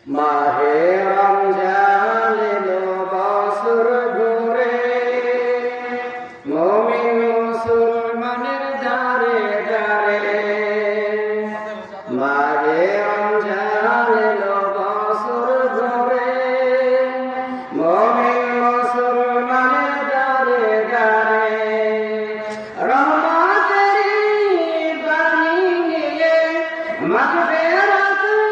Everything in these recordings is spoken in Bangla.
মাহে রমজান এলো বছর ঘুরে, মুমিন মুসলমানের দ্বারে দ্বারে। মাহে রমজান এলো বছর ঘুরে, মুমিন মুসলমানের দ্বারে দ্বারে। রহমতেরই বাণী নিয়ে মাগফিরাতের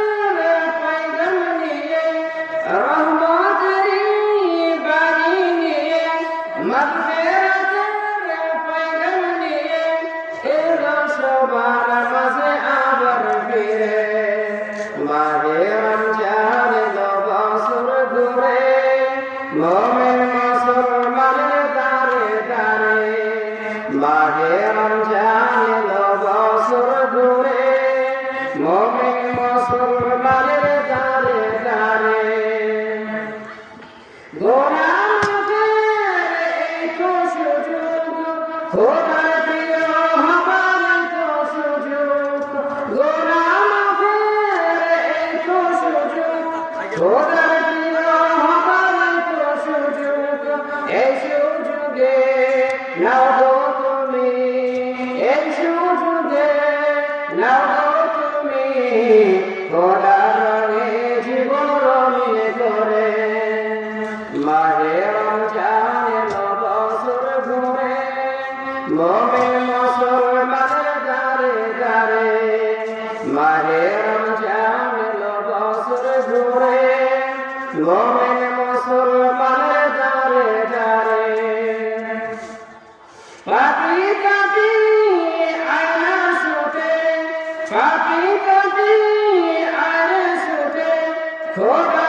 পয়গাম নিয়ে, রহমতেরই বাণী নিয়ে মাগফিরাতের পয়গাম নিয়ে এলো সবার মাঝে আবার ফিরে। মাহে রমজান এলো বছর ঘুরে, মুমিন মুসলমানের দ্বারে দ্বারে। মাহে রমজান এলো বছর ঘুরে, মুমিন মুসলমানের দ্বারে দ্বারে। গুনাহ মাফের এই তো সুযোগ, খোদার প্রিয় হবার এই তো সুযোগ। গুনাহ মাফের এই তো সুযোগ, খোদার প্রিয় হবার এই তো সুযোগ। এই সুযোগে নাও গো তুমি, এই সুযোগে নাও গো তুমি, খোদার রঙে জীবন রঙিন করে। মাহে রমজান এলো বছর ঘুরে, মুমিন মুসলমানের দ্বারে দ্বারে। মাহে রমজান এলো বছর ঘুরে, মুমিন মুসলমানের দ্বারে দ্বারে। পাপি পাপি আয়না ছুটে, পাপি পাপি আয়না ছুটে, খোদা